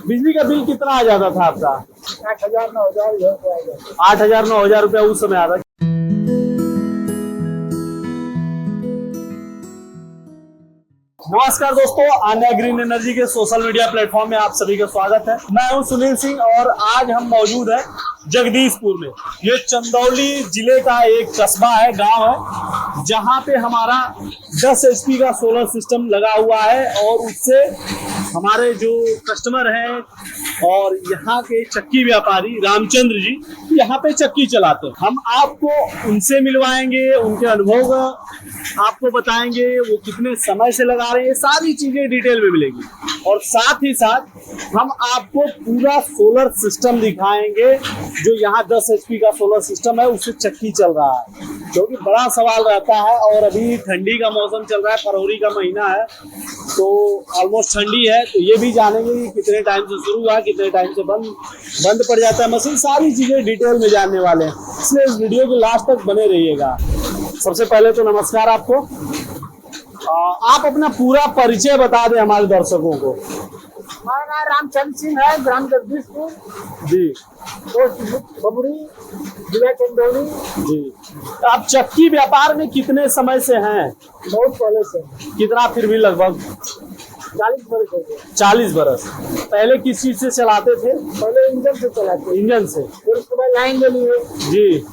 बिजली का बिल कितना आ जाता था आपका? 8,000 9,000 8,000 9,000 रुपया उस समय आता। नमस्कार दोस्तों, आन्या ग्रीन एनर्जी के सोशल मीडिया प्लेटफॉर्म में आप सभी का स्वागत है। मैं हूं सुनील सिंह और आज हम मौजूद हैं जगदीशपुर में। ये चंदौली जिले का एक कस्बा है, गांव है, जहां पे हमारा 10 HP का सोलर सिस्टम लगा हुआ है और उससे हमारे जो कस्टमर हैं और यहाँ के चक्की व्यापारी रामचंद्र जी यहाँ पे चक्की चलाते हैं। हम आपको उनसे मिलवाएंगे, उनके अनुभव आपको बताएंगे, वो कितने समय से लगा रहे हैं, सारी चीजें डिटेल में मिलेगी। और साथ ही साथ हम आपको पूरा सोलर सिस्टम दिखाएंगे जो यहाँ 10 HP का सोलर सिस्टम है, उससे चक्की चल रहा है। क्योंकि बड़ा सवाल रहता है और अभी ठंडी का मौसम चल रहा है, फरवरी का महीना है, तो ऑलमोस्ट ठंडी है, तो ये भी जानेंगे कि कितने टाइम से शुरू हुआ, कितने टाइम से बंद पड़ जाता है मशीन, सारी चीजें डिटेल में जानने वाले हैं। इसलिए इस वीडियो के लास्ट तक बने रहिएगा। सबसे पहले तो नमस्कार आपको। आप अपना पूरा परिचय बता दें हमारे दर्शकों को। हमारा नाम रामचंद्र सिंह है, ग्राम जगदीशपुर जी, पोस्ट बबुरी, जिला चंदौली जी। तो आप चक्की व्यापार में कितने समय से हैं? बहुत पहले से। कितना? फिर भी लगभग 40 बरस हो गए। 40 बरस। पहले किस चीज से चलाते थे? पहले इंजन से चलाते, इंजन से। फिर उसके बाद लाइन के लिए, जी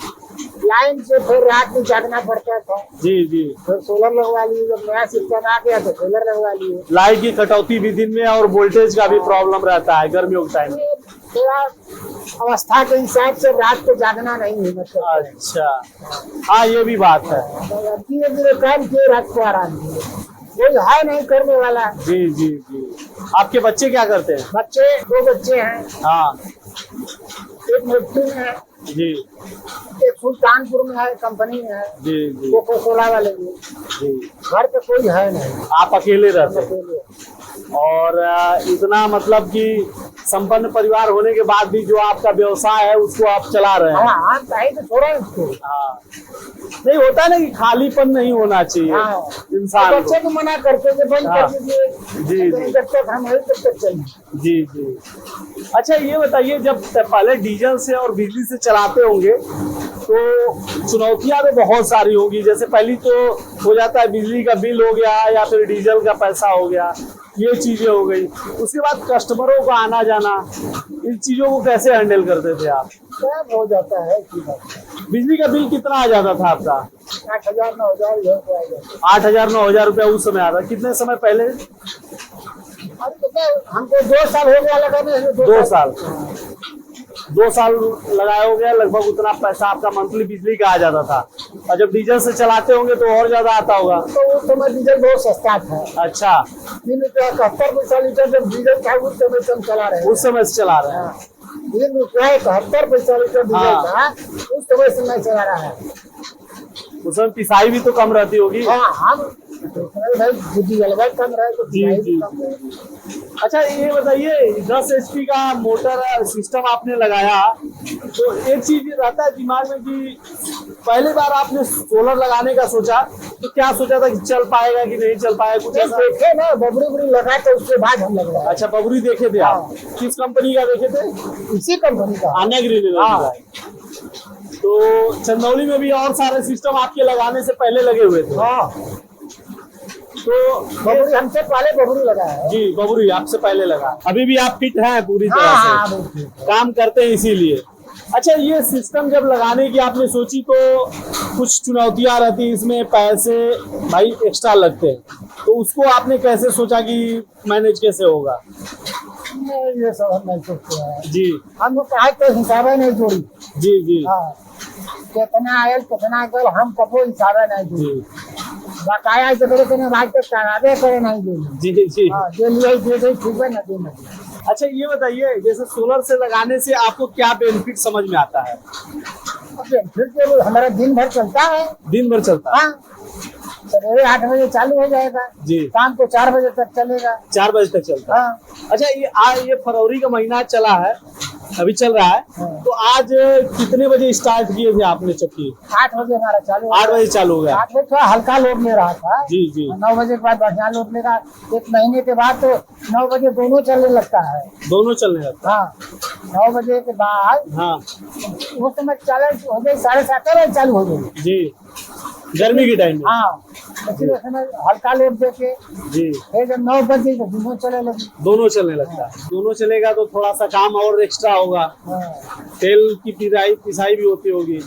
लाइन से फिर रात में जागना पड़ता था। जी जी। फिर सोलर लगवा लिए, जब नया सिस्टम आ गया तो सोलर लगवा लिए। लाइट की कटौती भी दिन में और वोल्टेज का भी प्रॉब्लम रहता है गर्मियों के टाइम में। थोड़ा अवस्था के हिसाब से रात को जागना नहीं है मतलब। अच्छा, हाँ ये भी बात है। धीरे धीरे काम किए, रात को आराम किए, कोई है नहीं करने वाला। जी जी जी। आपके बच्चे क्या करते हैं? बच्चे 2 बच्चे हैं, हाँ एक मिट्टी में है, जी एक सुल्तानपुर में है, कंपनी में है, जी जी कोको कोला वाले में। जी। घर पे कोई है नहीं, आप अकेले रहते हैं अकेले। और इतना मतलब कि संपन्न परिवार होने के बाद भी जो आपका व्यवसाय है उसको आप चला रहे हैं। हाँ, कहीं तो छोड़ा इसको। हाँ, नहीं होता ना कि खालीपन नहीं होना चाहिए हाँ, इंसान को। बच्चे को मना करते थे बंद हाँ, कर दीजिए, जी जब तक हम है तब तक चलिए। जी जी। अच्छा ये बताइए, जब पहले डीजल से और बिजली से चलाते होंगे तो चुनौतियां तो बहुत सारी होगी। जैसे पहली तो हो जाता है बिजली का बिल हो गया या फिर डीजल का पैसा हो गया, ये चीजें हो गई। उसके बाद कस्टमरों का आना जाना, इन चीजों को कैसे हैंडल करते थे आप? सब हो जाता है। बिजली का बिल कितना आ जाता था आपका? 8,000 9,000 8,000 9,000 रुपया उस समय आता। कितने समय पहले? हमको 2 साल हो गया लगाने। 2 साल। 2 साल लगाया हो गया, लगभग उतना पैसा आपका मंथली बिजली का आ जाता था। और जब डीजल से चलाते होंगे तो और ज्यादा आता होगा। तो उस समय डीजल बहुत सस्ता था। अच्छा, 3 रुपया 71 पैसा लीटर जब डीजल था उस समय से हम चला रहे हैं। उस समय से चला रहे हैं। 3 रुपया 71 पैसा लीटर डीजल था, उस समय से मैं चला रहा है। उस समय पिसाई भी तो कम रहती होगी। हाँ, हम डीजल कम रहे तो जी जी। अच्छा ये बताइए, 10 HP का मोटर सिस्टम आपने लगाया तो एक चीज रहता है दिमाग में कि पहली बार आपने सोलर लगाने का सोचा तो क्या सोचा था कि चल पाएगा कि नहीं चल पाएगा? कुछ ऐसा देखे ना, बबरी लगा तो उसके बाद हम लग रहे। अच्छा, बबरी देखे थे आप? किस कंपनी का देखे थे? इसी कंपनी का, आन्या ग्रीन एनर्जी का। तो चंदौली में भी और सारे सिस्टम आपके लगाने से पहले लगे हुए थे। हाँ, तो बबरी हमसे पहले बबरी लगा है। जी, बबरी आपसे पहले लगा। अभी भी आप फिट हैं पूरी तरह हाँ, से? काम करते हैं इसीलिए। अच्छा, ये सिस्टम जब लगाने की आपने सोची तो कुछ चुनौतियां रहती, इसमें पैसे भाई एक्स्ट्रा लगते हैं, तो उसको आपने कैसे सोचा कि मैनेज कैसे होगा? ये सब हम नहीं सोचते हैं जी, हम कहा तो हिसाब नहीं जोड़ी। जी जी हाँ, कितना आयल कितना गल हम कबो हिसाब नहीं जोड़ी। जी बकाया जगह के भाई तो करावे करे नहीं जोड़ी। जी जी। हाँ, जो लिए दे ठीक है ना, दे ना। अच्छा ये बताइए, जैसे सोलर से लगाने से आपको क्या बेनिफिट समझ में आता है? फिर तो हमारा दिन भर चलता है। दिन भर चलता है? हाँ, सवेरे 8 बजे चालू हो जाएगा जी, शाम को 4 बजे तक चलेगा। 4 बजे तक चलता है। हाँ, अच्छा ये फरवरी का महीना चला है अभी चल रहा है। हाँ। तो आज कितने बजे स्टार्ट किए थे आपने चक्की? 8 बजे हमारा चालू 8 बजे चालू हो गया। 8 बजे थोड़ा हल्का लोड ले रहा था। जी जी। 9 बजे के बाद बढ़िया लोड लेगा। 1 महीने के बाद तो 9 बजे दोनों चलने लगता है। दोनों चलने लगता हाँ, 9 बजे के बाद है। हाँ वो समय चालू हो गई, 7:30 बजे चालू हो गई। जी, गर्मी के टाइम में। हाँ, लेकिन उस समय हल्का लोड देके जी, फिर जब 9 बजे तो दोनों चले लगी। दोनों चलने लगता है। दोनों चलेगा तो थोड़ा सा काम और एक्स्ट्रा होगा। हाँ, तेल की पिसाई भी होती होगी।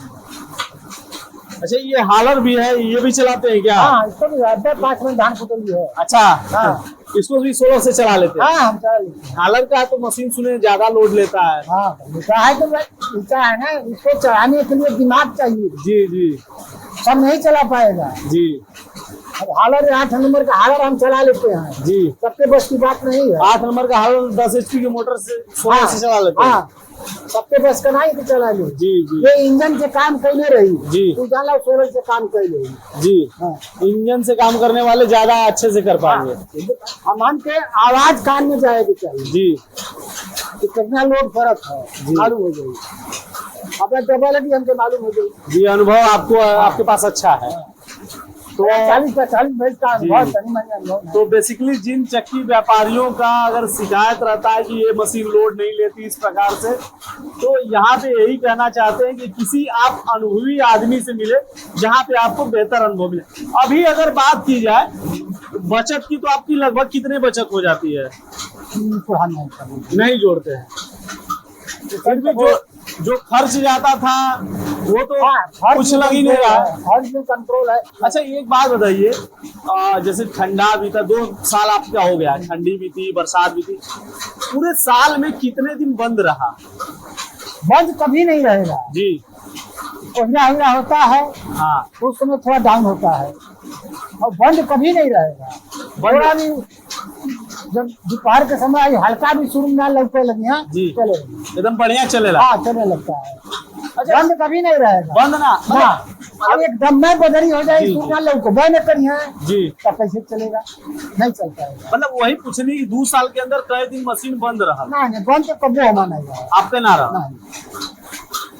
अच्छा, ये हालर भी है, ये भी चलाते हैं क्या? हाँ, इसको भी 5 मिनट धान कुटली है। अच्छा, हाँ। इसको भी 16 से चला लेते हैं। हाँ, हम चला लेते हैं। हालर का तो मशीन सुने ज्यादा लोड लेता है। हाँ, ऐसा है तो ऐसा है ना, इसको चलाने के लिए दिमाग चाहिए। जी जी सब नहीं चला पाएगा। जी अब हालर 8 नंबर का हालर हम चला लेते हैं। जी। सबके बस की बात नहीं है। 8 नंबर का हालर 10 HP की मोटर से 16 से चला लेते हैं। हाँ, सबके बस का नहीं तो चला ले। जी जी ये इंजन से काम कैले रही जी। तू जान लो, 16 से काम कैले रही। जी। हाँ, इंजन से काम करने वाले ज्यादा अच्छे से कर पाएंगे। हम के आवाज कान में जाएगी चाहिए जी कि कितना लोड फर्क है, मालूम हो जाएगी। अपना डबल भी हमको मालूम हो जाएगी। जी, अनुभव आपको आपके पास अच्छा है। तो 40-45 भैंस का जी। अनुभव, तनी मनी अनुभव है। तो बेसिकली जिन चक्की व्यापारियों का अगर शिकायत रहता है कि ये मशीन लोड नहीं लेती इस प्रकार से, तो यहाँ पे यही कहना चाहते हैं कि किसी आप अनुभवी आदमी से मिले जहाँ पे आपको बेहतर अनुभव मिले। अभी अगर बात की जाए बचत की, तो आपकी लगभग कितनी बचत हो जाती है? इनको हम नहीं करेंगे। नहीं जोड़ते हैं, फिर भी जो खर्च जाता था वो तो हाँ, कुछ लग ही नहीं रहा है। हर में कंट्रोल है। अच्छा, एक बात बताइए, जैसे ठंडा भी था, 2 साल आपका हो गया, ठंडी भी थी, बरसात भी थी, पूरे साल में कितने दिन बंद रहा? बंद कभी नहीं रहेगा। जी। कोहरा हुआ होता है, हाँ, उस समय थोड़ा डाउन होता है, और बंद कभी नहीं रहेगा। थोड़ा भी जब दोपहर के समय हल्का भी शुरू ना लगने लगी है, जी। चले एकदम बढ़िया चलेगा। हाँ, चलने लगता है। अच्छा, बंद कभी नहीं रहेगा। बंद ना हाँ, अब एकदम में बदरी हो जाए, जी, सूखा लोग को बंद करी है जी, तो कैसे चलेगा? नहीं चलता है। मतलब वही पूछनी कि 2 साल के अंदर कई दिन मशीन बंद रहा? नहीं, बंद तो कभी होना नहीं है। आपके ना रहा? नहीं।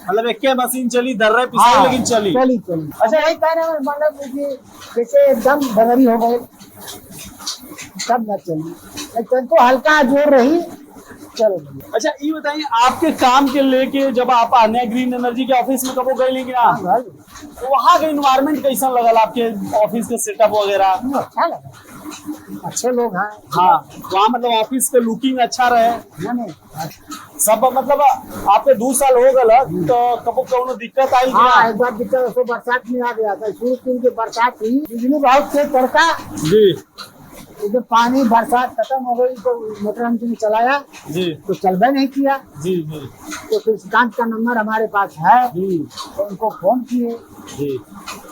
मतलब एक मशीन चली, दर्रे पिसाई, हाँ, लेकिन चली। चली। अच्छा, यही कहना है, मतलब कि जैसे एकदम बदरी हो गए तब न चली, लेकिन तो हल्का जोर रही, चलो। अच्छा, ये बताइए, आपके काम के लेके जब आप आने ग्रीन एनर्जी के ऑफिस में कबो गए लेंगे आप, भाई, तो वहाँ का इन्वायरमेंट कैसा लगल आपके ऑफिस के सेटअप वगैरह? अच्छा लगा, अच्छे लोग हैं। हाँ, वहाँ मतलब ऑफिस के लुकिंग अच्छा रहे नहीं, सब, मतलब आपके 2 साल हो गए तो कबो कौनो दिक्कत आई? हाँ, एक बार दिक्कत उसको बरसात में आ गया था, शुरू दिन की बरसात हुई, बिजली बहुत तेज तड़का, जी जब पानी बरसात खत्म हो गई तो मोटर हमने चलाया जी तो चलबे नहीं किया। जी जी तो फिर श्रीकांत का नंबर हमारे पास है, जी तो उनको फोन किए, जी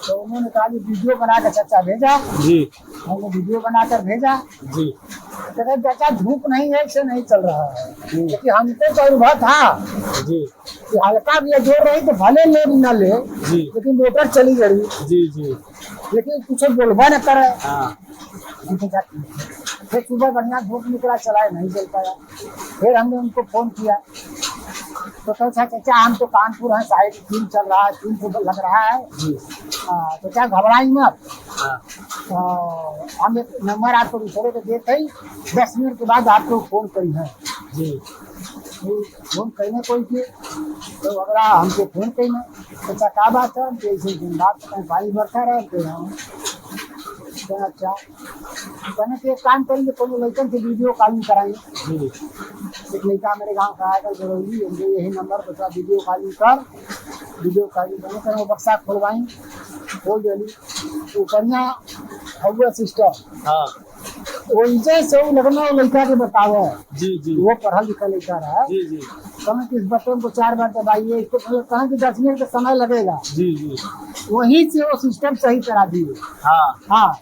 तो उन्होंने कहा कि वीडियो बना कर चाचा भेजा। जी हमने वीडियो बनाकर भेजा, जी तो कहा चाचा धूप नहीं है, इससे नहीं चल रहा है, क्योंकि हमको तो अनुभव था जी कि हल्का भी जोर रही तो भले ले न ले, जी लेकिन मोटर चली गई, जी जी लेकिन कुछ बोलबा न करे। हाँ फिर सुबह बढ़िया धूप निकला, चलाए नहीं चल पाया। फिर हमने उनको फोन किया तो कहा चाचा हम तो कानपुर हैं, साइड 3 चल रहा है, 3 तो लग रहा है, जी तो क्या घबराई मत, हाँ हम एक नंबर आपको दूसरे को देते ही 10 मिनट के बाद आपको फोन करी है। जी फोन करने कोई के तो अगर हमको फोन करना तो क्या बात है, ऐसे बात पानी बरसा रहे हम। अच्छा, कहने के एक काम करेंगे, कोनो लड़कन से वीडियो कॉलिंग कराएंगे। जी एक लड़का मेरे गांव का आएगा जरूरी, हमको यही नंबर पर वीडियो कॉलिंग कर, वीडियो कॉलिंग करने कर वो बक्सा खोलवाई, खोल दिली, ऊपरिया हुआ सिस्टम हाँ वैसे से लगना लड़का के बताओ, जी जी वो पढ़ा लिखा लड़का रहा, जी जी कहें कि इस बटन को 4 बार दबाइए, इसको कहें कि 10 मिनट का समय लगेगा, जी जी वहीं से वो सिस्टम सही करा दिए। हाँ हाँ,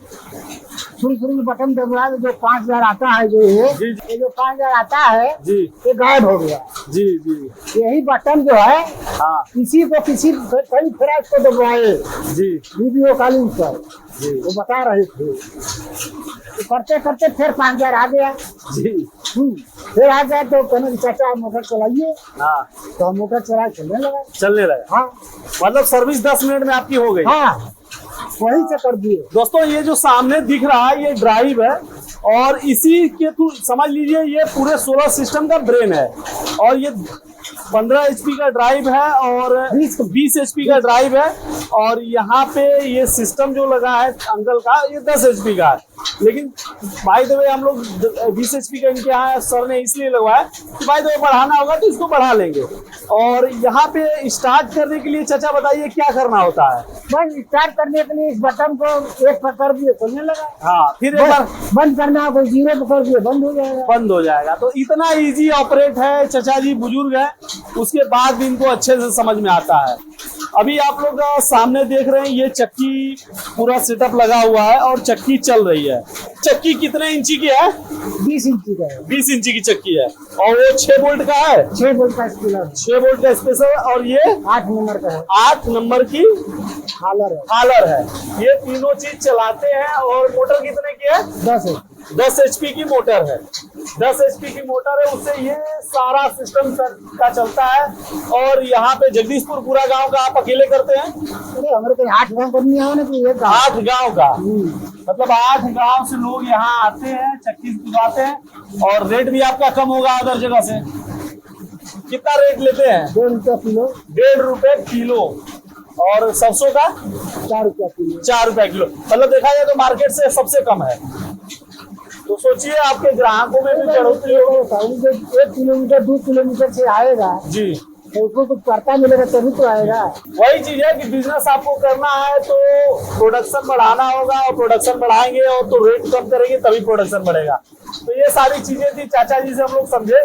शुरू में बटन दबा के जो 5000 आता है जो ये जो 5000 आता है जी ये गायब हो गया। जी जी यही बटन जो है हाँ किसी कई फ्लैश को दबाए जी वीडियो कॉलिंग पर जी वो बता रहे थे, तो करते करते फिर 5000 आ गया। जी फिर आ गया तो कहने चाचा मोटर चलाइए, हाँ तो हम मोटर चला चलने लगा। चलने लगा। हाँ मतलब सर्विस 10 मिनट में आपकी हो गई। हाँ वही से कर दिए। दोस्तों ये जो सामने दिख रहा है ये ड्राइव है और इसी के थ्रू समझ लीजिए ये पूरे सोलर सिस्टम का ब्रेन है और ये 15 HP का ड्राइव है और 20 HP का ड्राइव है और यहाँ पे ये सिस्टम जो लगा है अंकल का ये 10 HP का है। लेकिन बाय द वे हम लोग 20 HP का इनके यहाँ सर ने इसलिए लगवाया कि बाय द वे बढ़ाना होगा तो इसको बढ़ा लेंगे। और यहाँ पे स्टार्ट करने के लिए चाचा बताइए क्या करना होता है? बस स्टार्ट करने के लिए इस बटन को एक पकड़ दिए खुलने लगा। हाँ फिर एक बार बंद करना है, कोई 0 पकड़ दिए बंद हो जाएगा। बंद हो जाएगा। तो इतना इजी ऑपरेट है, चाचा जी बुजुर्ग है, उसके बाद भी इनको अच्छे से समझ में आता है। अभी आप लोग सामने देख रहे हैं ये चक्की पूरा सेटअप लगा हुआ है और चक्की चल रही है। चक्की कितने इंची की है? 20 इंची का है। 20 इंची की चक्की है और वो 6 वोल्ट का है। 6 वोल्ट का स्पीकर, 6 वोल्ट का स्पेशल और ये 8 नंबर का है। 8 नंबर की हालर है। हालर है। ये तीनों चीज चलाते हैं और मोटर कितने की है? 10 HP की मोटर है। 10 HP की मोटर है, उससे ये सारा सिस्टम का चलता है। और यहाँ पे जगदीशपुर पूरा गांव का आप अकेले करते हैं? अरे हमारे को 8 गाँव करनी है ना, तो 8 गांव का मतलब 8 गांव से लोग यहाँ आते हैं, चक्की दिखाते हैं। और रेट भी आपका कम होगा अदर जगह से। कितना रेट लेते हैं? 1.5 रुपया किलो। 1.5 रुपए किलो। और सरसों का 4 रुपया किलो। 4 रुपए किलो। मतलब देखा जाए तो मार्केट से सबसे कम है। तो सोचिए आपके ग्राहकों में भी बढ़ोतरी होगी। 1 किलोमीटर 2 किलोमीटर से आएगा जी, तो उसको कुछ पड़ता मिलेगा तभी तो आएगा। वही चीज है कि बिजनेस आपको करना है तो प्रोडक्शन बढ़ाना होगा और प्रोडक्शन बढ़ाएंगे और तो रेट कम करेंगे तभी प्रोडक्शन बढ़ेगा। तो ये सारी चीजें थी चाचा जी से हम लोग समझे।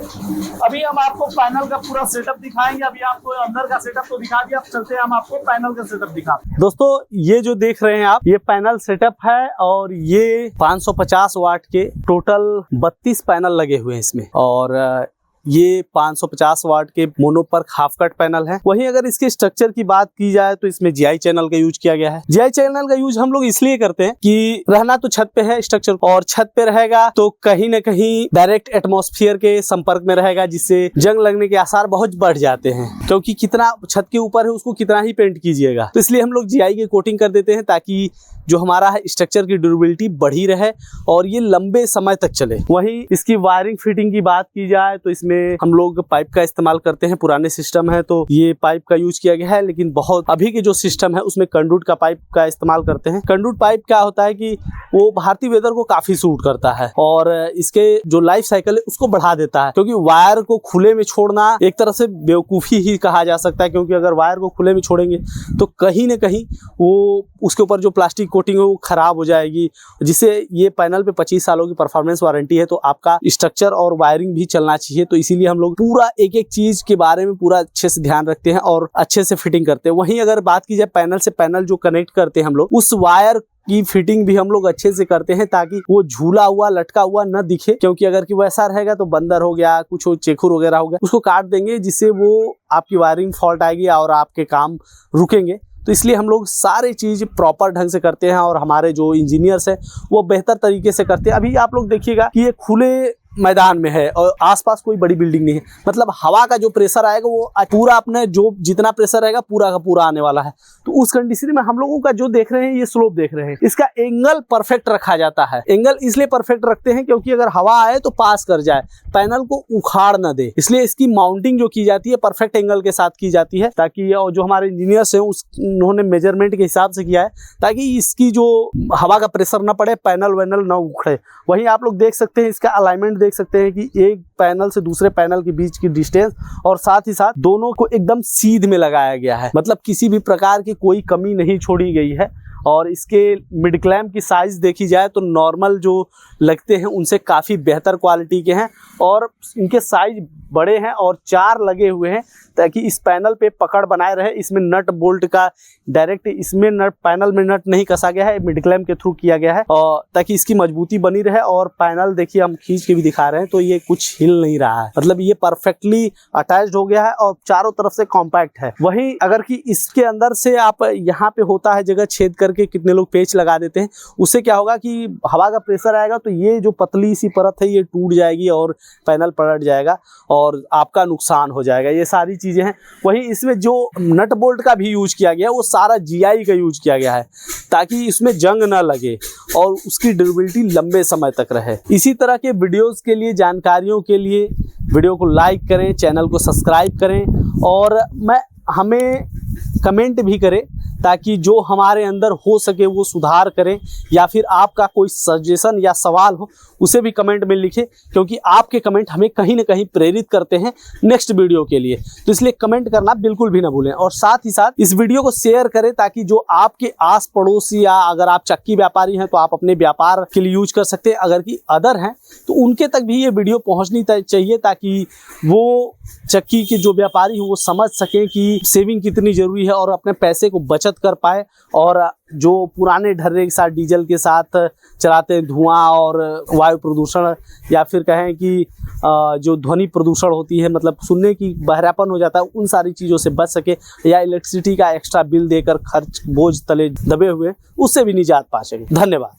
अभी हम आपको पैनल का पूरा सेटअप दिखाएंगे। अभी आपको अंदर का सेटअप तो दिखा दिया, अब चलते हैं हम आपको पैनल का सेटअप दिखाते हैं। दोस्तों ये जो देख रहे हैं आप ये पैनल सेटअप है और ये 550 वाट के टोटल 32 पैनल लगे हुए हैं इसमें। और ये 550 वाट के मोनोपर्क हाफ कट पैनल है। वहीं अगर इसके स्ट्रक्चर की बात की जाए तो इसमें GI चैनल का यूज किया गया है। GI चैनल का यूज हम लोग इसलिए करते हैं कि रहना तो छत पे है स्ट्रक्चर और छत पे रहेगा तो कहीं न कहीं डायरेक्ट एटमॉस्फेयर के संपर्क में रहेगा, जिससे जंग लगने के आसार बहुत बढ़ जाते हैं। क्योंकि कितना छत के ऊपर है उसको कितना ही पेंट कीजिएगा, तो इसलिए हम लोग GI की कोटिंग कर देते हैं ताकि जो हमारा है स्ट्रक्चर की ड्यूरेबिलिटी बढ़ी रहे और ये लंबे समय तक चले। वहीं इसकी वायरिंग फिटिंग की बात की जाए तो इसमें हम लोग पाइप का इस्तेमाल करते हैं। पुराने सिस्टम है तो ये पाइप का यूज किया गया है, लेकिन बहुत अभी के जो सिस्टम है उसमें कंडूट का पाइप का इस्तेमाल करते हैं। कंडूट पाइप क्या होता है कि वो भारतीय वेदर को काफी सूट करता है और इसके जो लाइफ साइकिल है उसको बढ़ा देता है। क्योंकि वायर को खुले में छोड़ना एक तरह से बेवकूफ़ी ही कहा जा सकता है, क्योंकि अगर वायर को खुले में छोड़ेंगे तो कहीं ना कहीं वो उसके ऊपर जो प्लास्टिक कोटिंग है वो खराब हो जाएगी, जिससे ये पैनल पे 25 सालों की परफॉर्मेंस वारंटी है। तो आपका स्ट्रक्चर और वायरिंग भी चलना चाहिए, तो इसीलिए हम लोग पूरा एक एक चीज के बारे में पूरा अच्छे से ध्यान रखते हैं और अच्छे से फिटिंग करते हैं। वहीं अगर बात की जाए पैनल से पैनल जो कनेक्ट करते हैं हम लोग, उस वायर की फिटिंग भी हम लोग अच्छे से करते हैं ताकि वो झूला हुआ लटका हुआ न दिखे। क्योंकि अगर कि वैसा रहेगा तो बंदर हो गया, कुछ चेखुर वगैरह हो गया, उसको काट देंगे, जिससे वो आपकी वायरिंग फॉल्ट आएगी और आपके काम रुकेंगे। तो इसलिए हम लोग सारी चीज़ प्रॉपर ढंग से करते हैं और हमारे जो इंजीनियर्स हैं वो बेहतर तरीके से करते हैं। अभी आप लोग देखिएगा कि ये खुले मैदान में है और आसपास कोई बड़ी बिल्डिंग नहीं है, मतलब हवा का जो प्रेशर आएगा वो पूरा अपने जो जितना प्रेशर रहेगा पूरा का पूरा आने वाला है। तो उस कंडीशन में हम लोगों का जो देख रहे हैं ये स्लोप देख रहे हैं, इसका एंगल परफेक्ट रखा जाता है। एंगल इसलिए परफेक्ट रखते हैं क्योंकि अगर हवा आए तो पास कर जाए, पैनल को उखाड़ न दे, इसलिए इसकी माउंटिंग जो की जाती है परफेक्ट एंगल के साथ की जाती है, ताकि जो हमारे इंजीनियर्स हैं उन्होंने मेजरमेंट के हिसाब से किया है ताकि इसकी जो हवा का प्रेशर न पड़े, पैनल वैनल न उखड़े। वहीं आप लोग देख सकते हैं इसका अलाइनमेंट देख सकते हैं कि एक पैनल से दूसरे पैनल के बीच की डिस्टेंस और साथ ही साथ दोनों को एकदम सीध में लगाया गया है, मतलब किसी भी प्रकार की कोई कमी नहीं छोड़ी गई है। और इसके मिड क्लैम्प की साइज़ देखी जाए तो नॉर्मल जो लगते हैं उनसे काफ़ी बेहतर क्वालिटी के हैं और इनके साइज बड़े हैं और 4 लगे हुए हैं ताकि इस पैनल पे पकड़ बनाए रहे। इसमें नट बोल्ट का डायरेक्ट इसमें नट पैनल में नट नहीं कसा गया है, मिड क्लैम्प के थ्रू किया गया है और ताकि इसकी मजबूती बनी रहे। और पैनल देखिए हम खींच के भी दिखा रहे हैं तो ये कुछ हिल नहीं रहा है, मतलब ये परफेक्टली अटैच्ड हो गया है और चारों तरफ से कॉम्पैक्ट है। वहीं अगर कि इसके अंदर से आप यहाँ पे होता है जगह छेद करके कितने लोग पेच लगा देते हैं, उससे क्या होगा कि हवा का प्रेशर आएगा तो ये जो पतली सी परत है ये टूट जाएगी और पैनल पलट जाएगा और आपका नुकसान हो जाएगा। ये सारी चीजें हैं। वहीं इसमें जो नट बोल्ट का भी यूज किया गया है वो सारा जीआई का यूज किया गया है ताकि इसमें जंग ना लगे और उसकी ड्यूरेबिलिटी लंबे समय तक रहे। इसी तरह के वीडियोस के लिए, जानकारियों के लिए वीडियो को लाइक करें, चैनल को सब्सक्राइब करें और हमें कमेंट भी करें ताकि जो हमारे अंदर हो सके वो सुधार करें, या फिर आपका कोई सजेशन या सवाल हो उसे भी कमेंट में लिखें, क्योंकि आपके कमेंट हमें कहीं ना कहीं प्रेरित करते हैं नेक्स्ट वीडियो के लिए। तो इसलिए कमेंट करना बिल्कुल भी ना भूलें और साथ ही साथ इस वीडियो को शेयर करें ताकि जो आपके आस पड़ोसी या अगर आप चक्की व्यापारी हैं तो आप अपने व्यापार के लिए यूज कर सकते हैं, अगर कि अदर हैं तो उनके तक भी ये वीडियो पहुँचनी चाहिए ताकि वो चक्की के जो व्यापारी हैं वो समझ सकें कि सेविंग कितनी जरूरी है और अपने पैसे को बचत कर पाए। और जो पुराने ढर्रे के साथ डीजल के साथ चलाते हैं, धुआं और वायु प्रदूषण या फिर कहें कि जो ध्वनि प्रदूषण होती है, मतलब सुनने की बहरापन हो जाता है, उन सारी चीज़ों से बच सके, या इलेक्ट्रिसिटी का एक्स्ट्रा बिल देकर खर्च बोझ तले दबे हुए उससे भी निजात पा सके। धन्यवाद।